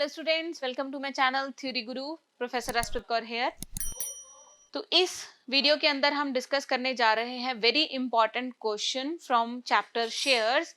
Hello students, welcome to my channel theory Guru. Professor Raspreet Kaur here. तो इस video के अंदर हम डिस्कस करने जा रहे हैं very important question from chapter shares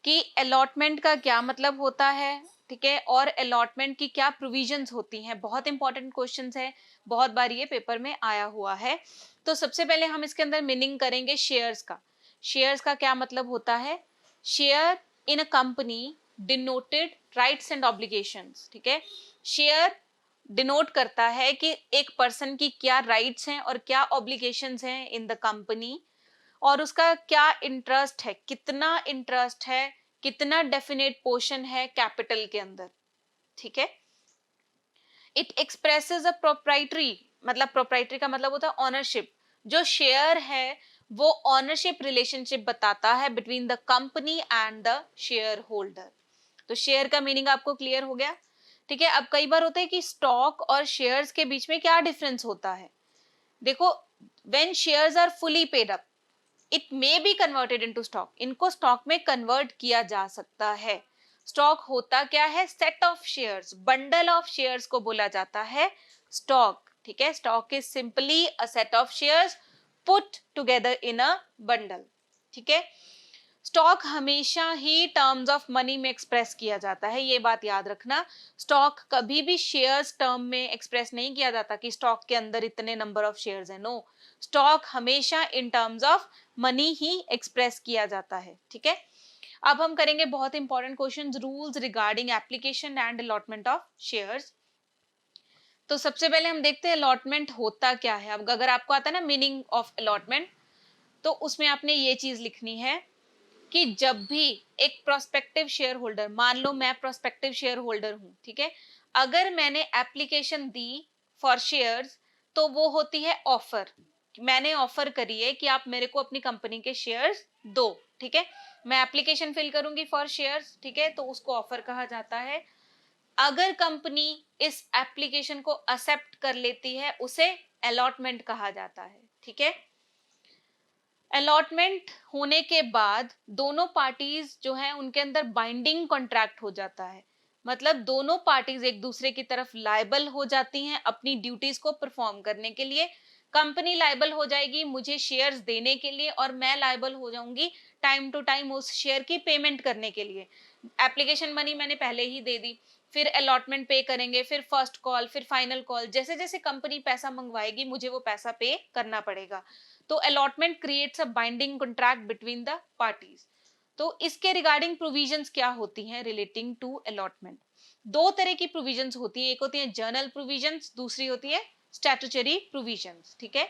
कि अलॉटमेंट का क्या मतलब होता है, ठीक है, और अलॉटमेंट की क्या प्रोविजंस होती हैं। बहुत इंपॉर्टेंट क्वेश्चंस है, बहुत बार ये पेपर में आया हुआ है। तो सबसे पहले हम इसके अंदर मीनिंग करेंगे शेयर्स का। शेयर्स का क्या मतलब होता है? Share in a company denoted rights and obligations, ठीक है। शेयर डिनोट करता है कि एक पर्सन की क्या राइट्स हैं और क्या ऑब्लिगेशंस हैं इन द कंपनी, और उसका क्या इंटरेस्ट है, कितना इंटरेस्ट है, कितना डेफिनेट पोर्शन है कैपिटल के अंदर, ठीक है। इट एक्सप्रेसेस अ प्रोप्राइटरी, मतलब प्रोप्राइटरी का मतलब होता है ऑनरशिप। जो शेयर है वो ऑनरशिप रिलेशनशिप बताता है between the company and the share holder. तो शेयर का मीनिंग आपको क्लियर हो गया, ठीक है। अब कई बार होता है कि स्टॉक और शेयर्स के बीच में क्या डिफरेंस होता है। देखो, when shares are fully paid up it may be converted into stock. इनको स्टॉक में कन्वर्ट किया जा सकता है। स्टॉक होता क्या है? Set of shares, bundle of shares को बोला जाता है स्टॉक, ठीक है। Stock is simply a set of shares put together in a bundle, ठीक है। स्टॉक हमेशा ही टर्म्स ऑफ मनी में एक्सप्रेस किया जाता है, ये बात याद रखना। स्टॉक कभी भी शेयर्स टर्म में एक्सप्रेस नहीं किया जाता कि स्टॉक के अंदर इतने नंबर ऑफ शेयर्स हैं। नो, स्टॉक हमेशा in terms of money he express किया जाता है, ठीक है। अब हम करेंगे बहुत important question, rules regarding application and allotment of shares. तो सबसे पहले हम देखते हैं अलॉटमेंट होता क्या है। अब अगर आपको आता है ना मीनिंग ऑफ अलॉटमेंट, तो उसमें आपने ये चीज लिखनी है कि जब भी एक प्रोस्पेक्टिव शेयर होल्डर, मान लो मैं प्रोस्पेक्टिव शेयर होल्डर हूं, ठीक है, अगर मैंने एप्लीकेशन दी फॉर शेयर्स तो वो होती है ऑफर। मैंने ऑफर करी है कि आप मेरे को अपनी कंपनी के शेयर्स दो, ठीक है। मैं एप्लीकेशन फिल करूंगी फॉर शेयर्स, ठीक है, तो उसको ऑफर कहा जाता है। अगर कंपनी इस एप्लीकेशन को एक्सेप्ट कर लेती है उसे अलॉटमेंट कहा जाता है, ठीक है। अलॉटमेंट होने के बाद दोनों पार्टीज जो है उनके अंदर बाइंडिंग कॉन्ट्रैक्ट हो जाता है। मतलब दोनों पार्टीज एक दूसरे की तरफ लायबल हो जाती हैं अपनी ड्यूटीज को परफॉर्म करने के लिए। कंपनी लायबल हो जाएगी मुझे शेयर्स देने के लिए, और मैं लायबल हो जाऊंगी टाइम टू टाइम उस शेयर की पेमेंट करने के लिए। एप्लीकेशन मनी मैंने पहले ही दे दी, फिर अलॉटमेंट पे करेंगे, फिर फर्स्ट कॉल, फिर फाइनल कॉल, जैसे जैसे कंपनी पैसा मंगवाएगी मुझे वो पैसा पे करना पड़ेगा। तो allotment creates a binding contract between the parties. तो इसके रिगार्डिंग प्रोविजंस क्या होती हैं रिलेटिंग टू अलॉटमेंट? दो तरह की प्रोविजंस होती है, एक होती है जर्नल प्रोविजंस, दूसरी होती है स्टैट्यूटरी प्रोविजंस, ठीक है।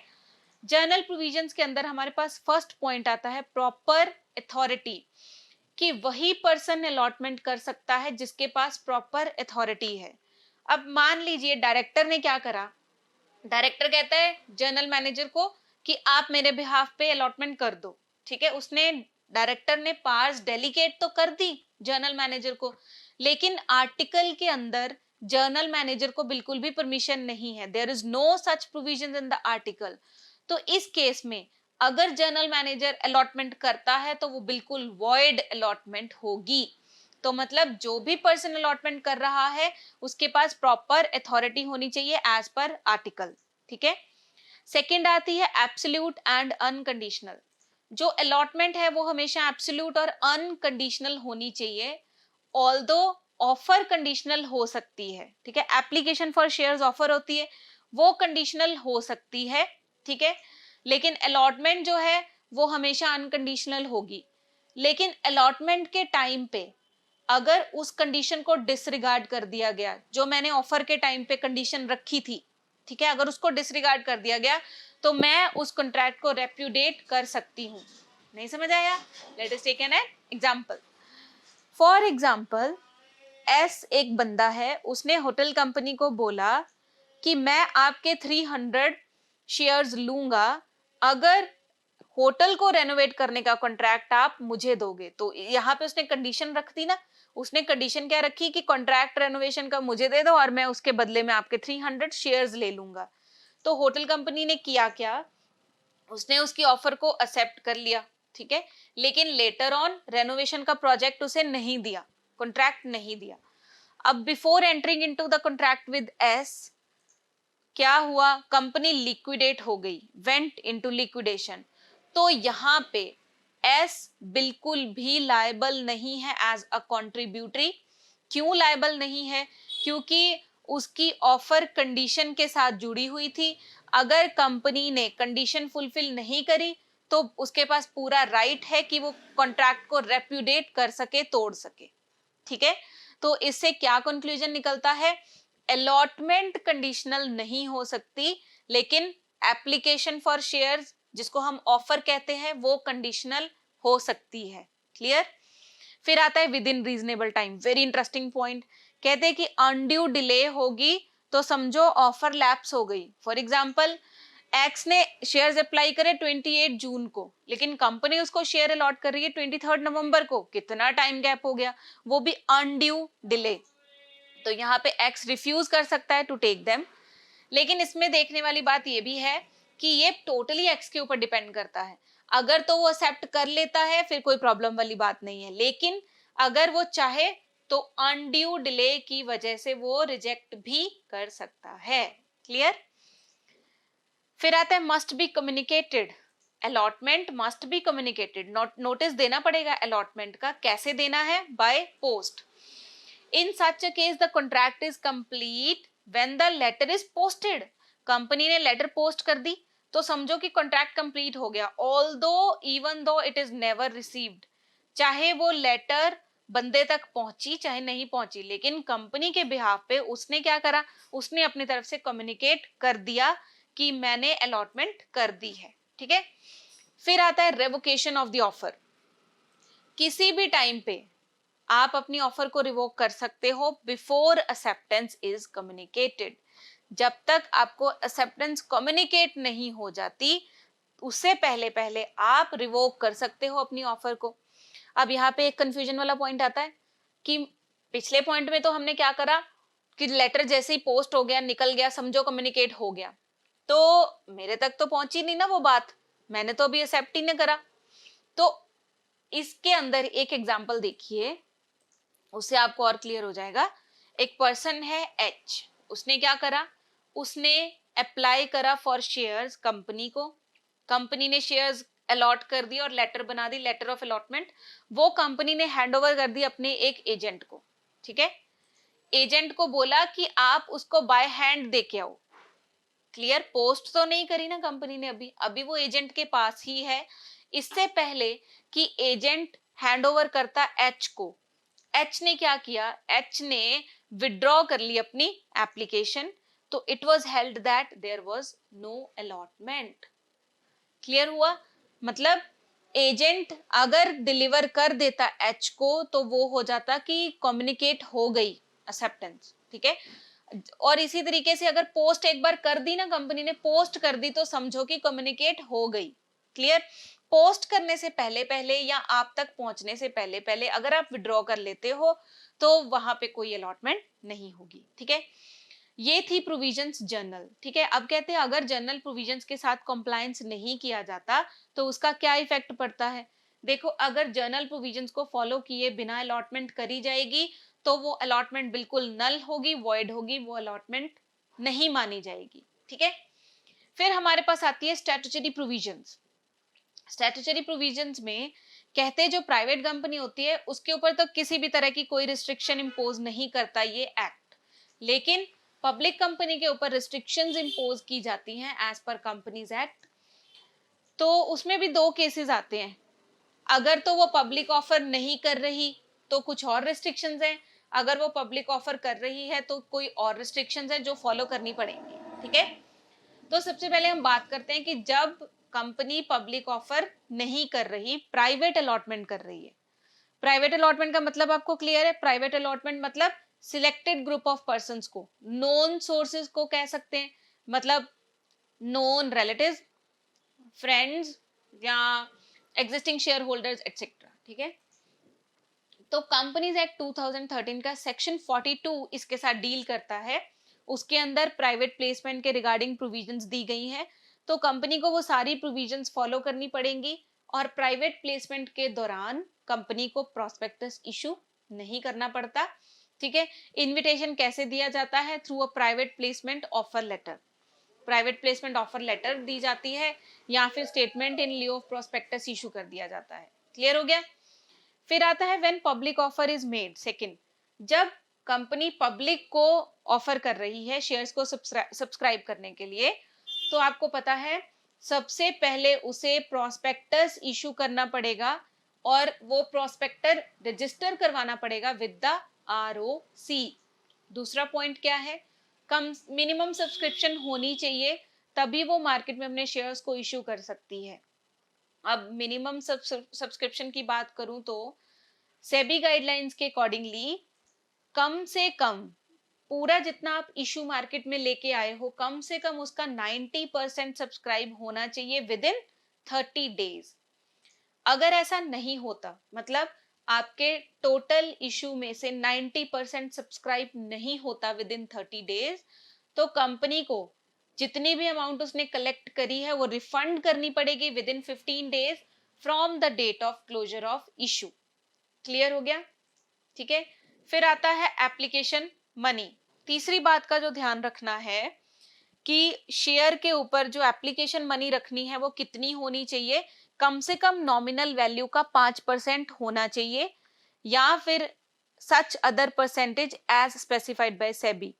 जर्नल प्रोविजंस के अंदर हमारे पास फर्स्ट पॉइंट आता है प्रॉपर अथॉरिटी, कि वही पर्सन अलॉटमेंट कर सकता है जिसके पास प्रॉपर अथॉरिटी है। अब मान लीजिए डायरेक्टर ने क्या करा, डायरेक्टर कहता है जनरल मैनेजर को कि आप मेरे बिहाफ पे अलॉटमेंट कर दो, ठीक है। उसने, डायरेक्टर ने पावर्स डेलीगेट तो कर दी जनरल मैनेजर को, लेकिन आर्टिकल के अंदर जनरल मैनेजर को बिल्कुल भी परमिशन नहीं है। There is no such provision in the article. तो इस केस में अगर जनरल मैनेजर अलॉटमेंट करता है तो वो बिल्कुल वॉइड अलॉटमेंट होगी। तो मतलब जो भी पर्सन अलॉटमेंट कर रहा है उसके पास प्रॉपर अथॉरिटी होनी चाहिए एज पर आर्टिकल, ठीक है। सेकंड आती है एब्सोल्यूट एंड अनकंडीशनल। जो अलॉटमेंट है वो हमेशा एब्सोल्यूट और अनकंडीशनल होनी चाहिए। ऑल्दो ऑफर कंडीशनल हो सकती है, ठीक है। एप्लीकेशन फॉर शेयर्स ऑफर होती है, वो कंडीशनल हो सकती है, ठीक है। लेकिन अलॉटमेंट जो है वो हमेशा अनकंडीशनल होगी। लेकिन अलॉटमेंट के टाइम पे अगर उस कंडीशन को डिसरिगार्ड कर दिया गया, जो मैंने ऑफर के टाइम पे कंडीशन रखी थी, ठीक है, अगर उसको डिसरिगार्ड कर दिया गया तो मैं उस कॉन्ट्रैक्ट को रेप्यूडिएट कर सकती हूँ। नहीं समझ आया? Let us take an example. For example, as एक बंदा है, उसने होटल कंपनी को बोला कि मैं आपके 300 शेयर्स लूंगा अगर होटल को रेनोवेट करने का कॉन्ट्रैक्ट आप मुझे दोगे। तो यहाँ पे उसने कंडीशन रख दी ना। उसने कंडीशन क्या रखी कि कॉन्ट्रैक्ट रेनोवेशन का मुझे दे दो और मैं उसके बदले में आपके 300 शेयर्स ले लूंगा। तो होटल कंपनी ने किया क्या, उसने उसकी ऑफर को एक्सेप्ट कर लिया, ठीक है। लेकिन लेटर ऑन रेनोवेशन का प्रोजेक्ट उसे नहीं दिया, कॉन्ट्रैक्ट नहीं दिया। अब before entering into the contract with S क्या हुआ, कंपनी लिक्विडेट हो गई, वेंट इनटू लिक्विडेशन। तो यहाँ पे एस बिल्कुल भी लायबल नहीं है एज अ कॉन्ट्रीब्यूटरी। क्यों लायबल नहीं है? क्योंकि उसकी ऑफर कंडीशन के साथ जुड़ी हुई थी। अगर कंपनी ने कंडीशन फुलफिल नहीं करी तो उसके पास पूरा राइट है कि वो कॉन्ट्रैक्ट को रेप्यूडेट कर सके, तोड़ सके। ठीक है, तो इससे क्या कंक्लूजन निकलता है? अलॉटमेंट कंडीशनल नहीं हो सकती, लेकिन एप्लीकेशन फॉर शेयर्स, जिसको हम ऑफर कहते हैं, वो कंडीशनल हो सकती है। क्लियर? फिर आता है with in reasonable time. Very interesting point. कहते हैं कि अनड्यू डिले होगी तो समझो ऑफर लैप्स हो गई। फॉर एग्जाम्पल, एक्स ने शेयर्स अप्लाई करे 28 जून को, लेकिन कंपनी उसको शेयर अलॉट कर रही है 23 नवंबर को। कितना टाइम गैप हो गया, वो भी अनड्यू डिले। तो यहाँ पे एक्स रिफ्यूज कर सकता है टू टेक देम। लेकिन इसमें देखने वाली बात ये भी है कि ये टोटली एक्स के ऊपर डिपेंड करता है। अगर तो वो एक्सेप्ट कर लेता है फिर कोई प्रॉब्लम वाली बात नहीं है, लेकिन अगर वो चाहे तो अनड्यू डिले की वजह से वो रिजेक्ट भी कर सकता है। क्लियर? फिर आता है must be communicated. Allotment must be communicated. Notice देना पड़ेगा अलॉटमेंट का। कैसे देना है? By post. In such a case the contract is complete when the letter is posted. Company ने लेटर पोस्ट कर दी तो समझो कि कॉन्ट्रैक्ट कंप्लीट हो गया, although even though it is never received. चाहे वो लेटर बंदे तक पहुंची चाहे नहीं पहुंची, लेकिन कंपनी के बिहाफ पे उसने क्या करा? उसने अपनी तरफ से कम्युनिकेट कर दिया कि मैंने अलॉटमेंट कर दी है। ठीक है, फिर आता है रेवोकेशन ऑफ द ऑफर। किसी भी टाइम पे आप अपनी ऑफर को रिवोक कर सकते हो बिफोर एक्सेप्टेंस इज कम्युनिकेटेड। जब तक आपको एक्सेप्टेंस कम्युनिकेट नहीं हो जाती उससे पहले पहले आप रिवोक कर सकते हो अपनी ऑफर को। अब यहाँ पे एक कंफ्यूजन वाला पॉइंट आता है कि पिछले पॉइंट में तो हमने क्या करा कि लेटर जैसे ही पोस्ट हो गया, निकल गया, समझो कम्युनिकेट हो गया, तो मेरे तक तो पहुंची नहीं ना वो बात, मैंने तो अभी एक्सेप्ट ही नहीं करा। तो इसके अंदर एक एग्जांपल देखिए, उससे आपको और क्लियर हो जाएगा। एक पर्सन है एच, उसने क्या करा? उसने अप्लाई करा फॉर शेयर्स कंपनी को। कंपनी ने शेयर्स अलॉट कर दी और लेटर बना दी, लेटर ऑफ अलॉटमेंट। वो कंपनी ने हैंड ओवर कर दी अपने एक एजेंट को। ठीक है, एजेंट को बोला कि आप उसको बाय हैंड दे के आओ। क्लियर? पोस्ट तो नहीं करी ना कंपनी ने, अभी अभी वो एजेंट के पास ही है। इससे पहले कि एजेंट हैंड ओवर करता एच को, एच ने क्या किया? एच ने विड्रॉ कर ली अपनी एप्लीकेशन, तो it was held that there was no allotment. Clear हुआ? मतलब एजेंट अगर डिलीवर कर देता एच को तो वो हो जाता कि कम्युनिकेट हो गई एक्सेप्टेंस। ठीक है, और इसी तरीके से अगर पोस्ट एक बार कर दी ना, कंपनी ने पोस्ट कर दी, तो समझो कि कम्युनिकेट हो गई। क्लियर? पोस्ट करने से पहले पहले या आप तक पहुंचने से पहले पहले अगर आप विड्रॉ कर लेते हो तो वहां पे कोई अलॉटमेंट नहीं होगी। ठीक है, ये थी प्रोविजंस जर्नल। ठीक है, अब कहते हैं अगर जर्नल प्रोविजंस के साथ कंप्लायंस नहीं किया जाता तो उसका क्या इफेक्ट पड़ता है। देखो, अगर जर्नल प्रोविजंस को फॉलो किए बिना अलॉटमेंट करी जाएगी तो वो अलॉटमेंट बिल्कुल नल होगी, वॉइड होगी, वो अलॉटमेंट नहीं मानी जाएगी। ठीक है, फिर हमारे पास आती है स्टैट्यूटरी प्रोविजंस। स्टैट्यूटरी प्रोविजंस में कहते हैं जो प्राइवेट कंपनी होती है उसके ऊपर तो किसी भी तरह की कोई रिस्ट्रिक्शन इंपोज नहीं करता ये एक्ट, लेकिन पब्लिक कंपनी के ऊपर रिस्ट्रिक्शंस इंपोज की जाती हैं एज पर कंपनीज एक्ट। तो उसमें भी दो केसेस आते हैं। अगर तो वो पब्लिक ऑफर नहीं कर रही तो कुछ और रिस्ट्रिक्शंस हैं, अगर वो पब्लिक ऑफर कर रही है तो कोई और रिस्ट्रिक्शंस है जो फॉलो करनी पड़ेंगी। ठीक है, तो सबसे पहले हम बात करते हैं कि जब कंपनी पब्लिक ऑफर नहीं कर रही, प्राइवेट अलॉटमेंट कर रही है। प्राइवेट अलॉटमेंट का मतलब आपको क्लियर है? प्राइवेट अलॉटमेंट मतलब सिलेक्टेड ग्रुप ऑफ पर्संस को, नोन सोर्सेज को कह सकते हैं, मतलब नोन रिलेटिव्स, फ्रेंड्स या एग्जिस्टिंग शेयर होल्डर्स एक्सेट्रा। ठीक है, तो कंपनीज एक्ट 2013 का सेक्शन 42 इसके साथ डील करता है। उसके अंदर प्राइवेट प्लेसमेंट के रिगार्डिंग प्रोविजंस दी गई हैं, तो कंपनी को वो सारी प्रोविजंस फॉलो करनी पड़ेंगी। और प्राइवेट प्लेसमेंट के दौरान कंपनी को प्रोस्पेक्टस इशू नहीं करना पड़ता। ठीक है। इनविटेशन कैसे दिया जाता है? Through a private placement offer letter. Private placement offer letter दी जाती है या फिर statement in lieu of prospectus issue कर दिया जाता है। क्लियर हो गया? फिर आता है when public offer is made. Second, जब कंपनी पब्लिक को ऑफर कर रही है शेयर्स को सब्सक्राइब करने के लिए, तो आपको पता है सबसे पहले उसे प्रोस्पेक्टस इशू करना पड़ेगा और वो प्रोस्पेक्टर रजिस्टर करवाना पड़ेगा विद द आरओसी। दूसरा पॉइंट क्या है? कम मिनिमम सब्सक्रिप्शन होनी चाहिए, तभी वो मार्केट में अपने शेयर्स को इशू कर सकती है। अब मिनिमम सब्सक्रिप्शन की बात करूं तो सेबी गाइडलाइंस के अकॉर्डिंगली कम से कम पूरा जितना आप इशू मार्केट में लेके आए हो, कम से कम उसका 90% सब्सक्राइब होना चाहिए विद इन 30 डेज। अगर ऐसा नहीं होता, मतलब आपके टोटल इशू में से 90% सब्सक्राइब नहीं होता विद इन 30 डेज, तो कंपनी को जितनी भी अमाउंट उसने कलेक्ट करी है वो रिफंड करनी पड़ेगी within 15 days from the date of closure of issue. Clear हो गया? ठीक है। फिर आता है एप्लीकेशन मनी। तीसरी बात का जो ध्यान रखना है कि शेयर के ऊपर जो एप्लीकेशन मनी रखनी है वो कितनी होनी चाहिए? कम से कम नॉमिनल वैल्यू का 5% होना चाहिए या फिर such other percentage as specified by SEBI.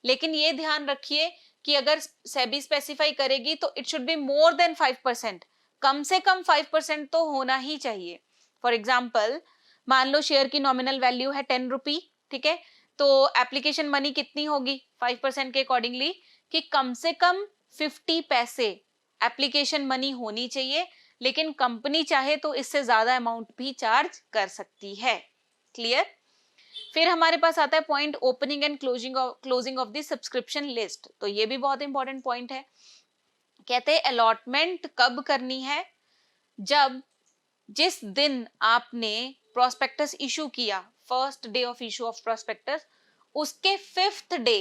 लेकिन ये ध्यान रखिए कि अगर सेबी स्पेसिफाई करेगी तो it should be more than 5%। कम से कम 5% तो होना ही चाहिए। फॉर एग्जाम्पल, मान लो शेयर की नॉमिनल वैल्यू है 10 रुपी, ठीक है, तो एप्लीकेशन मनी कितनी होगी 5% के अकॉर्डिंगली? कि कम से कम 50 पैसे एप्लीकेशन मनी होनी चाहिए, लेकिन कंपनी चाहे तो इससे ज्यादा अमाउंट भी चार्ज कर सकती है। क्लियर? फिर हमारे पास आता है point opening and closing of the subscription list. तो ये भी बहुत इंपॉर्टेंट पॉइंट है। कहते हैं अलॉटमेंट कब करनी है? जब जिस दिन आपने प्रोस्पेक्टस इशू किया, first day of issue of prospectus, उसके 5th day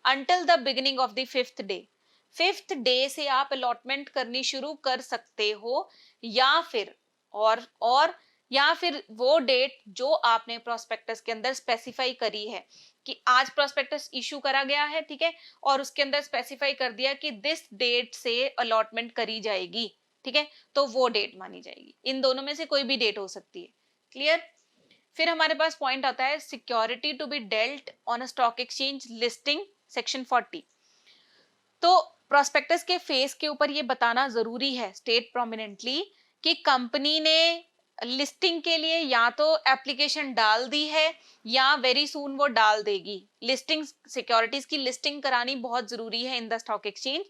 until the beginning of the 5th day, 5th day से आप अलॉटमेंट करनी शुरू कर सकते हो, या फिर और या फिर वो डेट जो आपने प्रोस्पेक्टस के अंदर स्पेसिफाई करी है कि आज प्रोस्पेक्टस इशू करा गया है, ठीक है, और उसके अंदर स्पेसिफाई कर दिया कि दिस डेट से अलॉटमेंट करी जाएगी, ठीक है, तो वो डेट मानी जाएगी। इन दोनों में से कोई भी डेट हो सकती है। क्लियर? फिर हमारे पास पॉइंट आता है security to be dealt on a stock exchange listing, section 40। तो प्रोस्पेक्टस के फेस के ऊपर ये बताना जरूरी है स्टेट प्रोमिनेंटली कि कंपनी ने लिस्टिंग के लिए या तो एप्लीकेशन डाल दी है या वेरी सून वो डाल देगी। लिस्टिंग, सिक्योरिटीज की लिस्टिंग करानी बहुत जरूरी है इन द स्टॉक एक्सचेंज।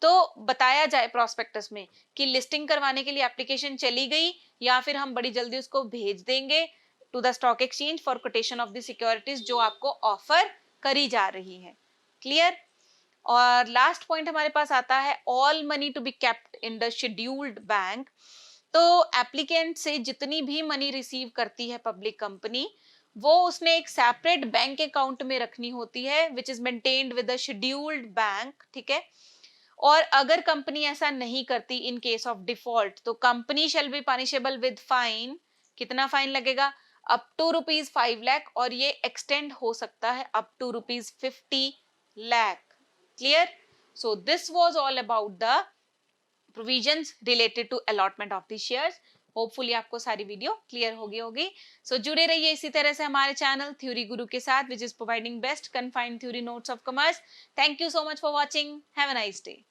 तो बताया जाए प्रोस्पेक्टस में कि लिस्टिंग करवाने के लिए एप्लीकेशन चली गई या फिर हम बड़ी जल्दी उसको भेज देंगे to the stock exchange for quotation of the securities जो आपको ऑफर करी जा रही है। क्लियर? और लास्ट पॉइंट हमारे पास आता है all money to be kept in the scheduled bank. तो एप्लीकेंट से जितनी भी मनी रिसीव करती है पब्लिक कंपनी, वो उसने एक सेपरेट बैंक अकाउंट में रखनी होती है which is maintained with the scheduled bank. ठीक है, और अगर कंपनी ऐसा नहीं करती इन केस ऑफ डिफॉल्ट, तो company shall be punishable with fine. कितना फाइन लगेगा? अप टू ₹5 लाख, और ये एक्सटेंड हो सकता है up to ₹50 lakh. Clear? So this was all about the provisions related to allotment of the shares. Hopefully आपको सारी वीडियो क्लियर होगी। सो जुड़े रहिए इसी तरह से हमारे चैनल थ्योरी गुरु के साथ, which is providing best confined theory notes of commerce. Thank you so much for watching. Have a nice day.